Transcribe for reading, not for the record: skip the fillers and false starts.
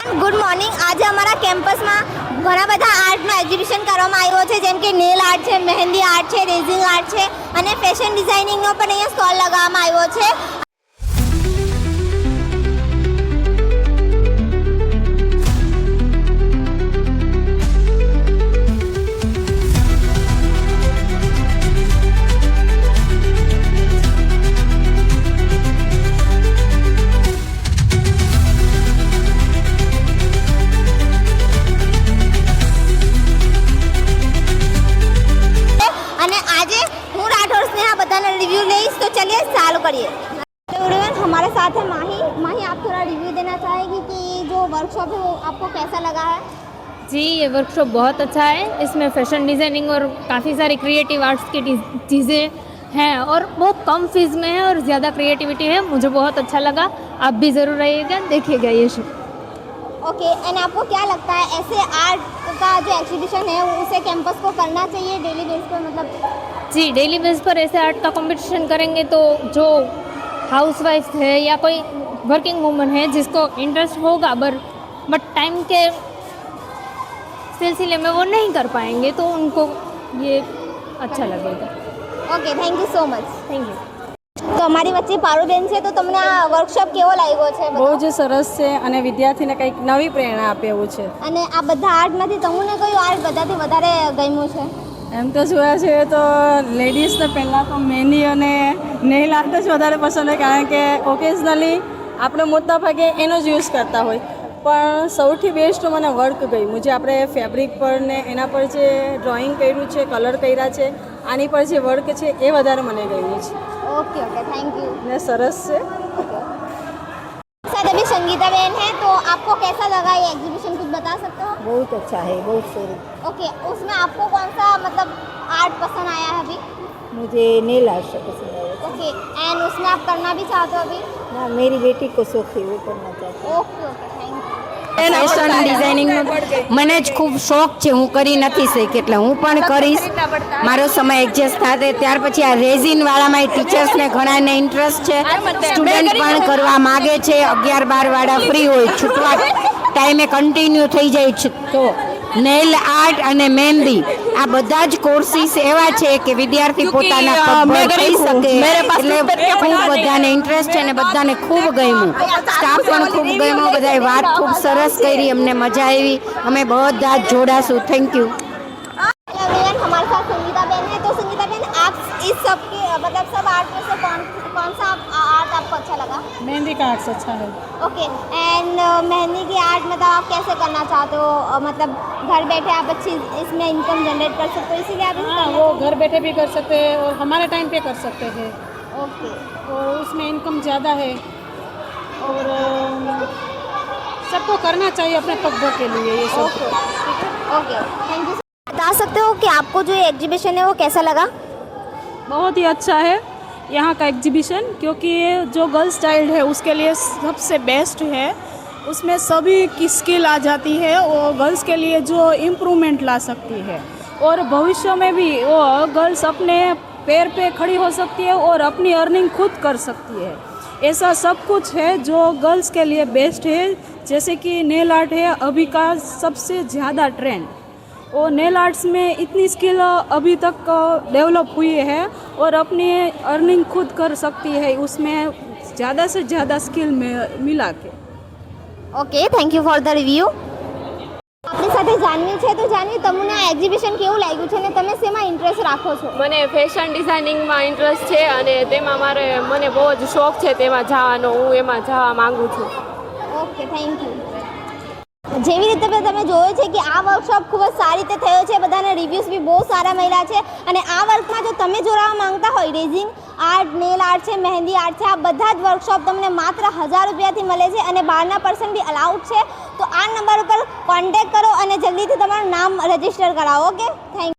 Good morning. આજે અમારા કેમ્પસમાં ઘણા બધા આર્ટનું એક્ઝિબિશન કરવામાં આવ્યો છે, જેમ કે નેલ આર્ટ છે, મહેંદી આર્ટ છે, રેઝિંગ આર્ટ છે અને ફેશન ડિઝાઇનિંગનો પણ અહીંયા સ્ટોલ લગાવવામાં આવ્યો છે। रिव्यू लेस तो चलिए चालू करिए। हमारे साथ है माही आप थोड़ा रिव्यू देना चाहेगी कि जो वर्कशॉप है वो आपको कैसा लगा है? जी, ये वर्कशॉप बहुत अच्छा है। इसमें फैशन डिज़ाइनिंग और काफ़ी सारी क्रिएटिव आर्ट्स की चीज़ें हैं और बहुत कम फीस में है और ज़्यादा क्रिएटिविटी है। मुझे बहुत अच्छा लगा। आप भी ज़रूर रहिएगा, देखिएगा ये शो। ओके, एंड आपको क्या लगता है ऐसे आर्ट का जो एग्जीबिशन है उसे कैंपस को करना चाहिए डेली बेस पर? मतलब जी, डेली बेस पर ऐसे आर्ट का कंपटीशन करेंगे तो जो हाउसवाइफ है या कोई वर्किंग वूमन है जिसको इंटरेस्ट होगा बट टाइम के सिलसिले में वो नहीं कर पाएंगे तो उनको ये अच्छा लगेगा। Okay, thank you so much. Thank you. તો અમારી વચ્ચે પારુબેન છે, તો તમને આ વર્કશોપ કેવો લાગ્યો છે? બહુ જ સરસ છે અને વિદ્યાર્થીને કંઈક નવી પ્રેરણા આપે એવું છે। અને આ બધા આર્ટમાંથી તમને કયું આર્ટ બધાથી વધારે ગમ્યું છે? એમ તો જોવા જોઈએ તો લેડીઝને પહેલાં તો મહેંદી અને નેલ આર્ટ જ વધારે પસંદ હોય, કારણ કે ઓકેઝનલી આપણે મોટા ભાગે એનો જ યુઝ કરતા હોય, પણ સૌથી બેસ્ટ મને વર્ક ગમ્યું, જે આપણે ફેબ્રિક પર ને એના પર જે ડ્રોઈંગ કર્યું છે, કલર કર્યા છે, આની પર જે વર્ક છે એ વધારે મને ગમ્યું છે। Okay okay, thank you. ને સરસ છે। साथ अभी संगीता बहन है, तो आपको कैसा लगा ये एग्जीबिशन, कुछ बता सकते हो? बहुत अच्छा है, बहुत सही। ओके, उसमें आपको कौन सा मतलब आर्ट पसंद आया है अभी? मुझे नेल आर्ट से पसंद आया। ओके, एंड उसमें आप करना भी चाहते हो अभी? हाँ, मेरी बेटी को शौक है, वो करना चाहती है। Okay okay, thank you. Fashion ડિઝાઇનિંગનો મને જ ખૂબ શોખ છે, હું કરી નથી શકી એટલે હું પણ કરીશ, મારો સમય એડજસ્ટ થાય। ત્યાર પછી આ રેઝિનવાળામાં ટીચર્સને ઘણાને ઇન્ટરેસ્ટ છે, સ્ટુડન્ટ પણ કરવા માગે છે, 11-12 વાળા ફ્રી હોય, છૂટવા ટાઈમે કન્ટિન્યુ થઈ જાય છે। તો નેલ આર્ટ અને મહેંદી આ બધા જ કોર્સિસ એવા છે કે વિદ્યાર્થી પોતાના પગ પર થઈ શકે, એટલે ખૂબ બધાને ઇન્ટરેસ્ટ છે અને બધાને ખૂબ ગમ્યું, સ્ટાફ પણ ખૂબ ગમ્યો, બધાએ વાત ખૂબ સરસ કરી, અમને મજા આવી, અમે બધા જ જોડાશું। Thank you. हमारे साथ संगीता बहन है, तो संगीता बहन आप इस सब के मतलब सब आर्ट में से कौन सा आर्ट आपको अच्छा लगा? મહેંદી का आर्ट अच्छा है। ओके, एंड मेहंदी की आर्ट मतलब आप कैसे करना चाहते हो? मतलब घर बैठे आप अच्छी इसमें इनकम जनरेट कर सकते हो, इसीलिए आप हाँ, वो घर बैठे भी कर सकते हैं और हमारे टाइम पे कर सकते हैं, ओके और उसमें इनकम ज़्यादा है और सबको करना चाहिए अपने पग के लिए ये सब। Okay, thank you. बता सकते हो कि आपको जो ये एग्जीबिशन है वो कैसा लगा? बहुत ही अच्छा है यहाँ का एग्जीबिशन, क्योंकि जो गर्ल्स चाइल्ड है उसके लिए सबसे बेस्ट है। उसमें सभी की स्किल आ जाती है और गर्ल्स के लिए जो इम्प्रूवमेंट ला सकती है, और भविष्य में भी वो गर्ल्स अपने पैर पे खड़ी हो सकती है और अपनी अर्निंग खुद कर सकती है। ऐसा सब कुछ है जो गर्ल्स के लिए बेस्ट है। जैसे कि नेल आर्ट है अभी का सबसे ज़्यादा ट्रेंड, और नेल आर्ट्स में इतनी स्किल अभी तक डेवलप हुई है और अपनी अर्निंग खुद कर सकती है उसमें ज़्यादा से ज़्यादा स्किल में मिला के। Okay, thank you for the review. આપણી સાથે જાનવી છે, તો જાનવી તમને આ એક્ઝિબિશન કેવું લાગ્યું છે અને તમે શેમાં ઇન્ટરેસ્ટ રાખો છો? મને ફેશન ડિઝાઇનિંગમાં ઇન્ટરેસ્ટ છે અને તેમાં મને બહુ જ શોખ છે તેમાં જવાનો, હું એમાં જવા માંગુ છું। Okay, thank you. જેવી રીતે તમે જોયો છે કે આ વર્કશોપ ખૂબ જ સારી રીતે થયો છે, બધાના રિવ્યૂઝ બી બહુ સારા મળ્યા છે, અને આ વર્કમાં જો તમે જોડાવા માંગતા હોય, રેઝિંગ આર્ટ, નેલ આર્ટ છે, મહેંદી આર્ટ છે, આ બધા જ વર્કશોપ તમને માત્ર 1000 રૂપિયાથી મળે છે અને 12% બી અલાઉડ છે। તો આ નંબર ઉપર કોન્ટેક્ટ કરો અને જલ્દીથી તમારું નામ રજીસ્ટર કરાવો। Okay, thank you.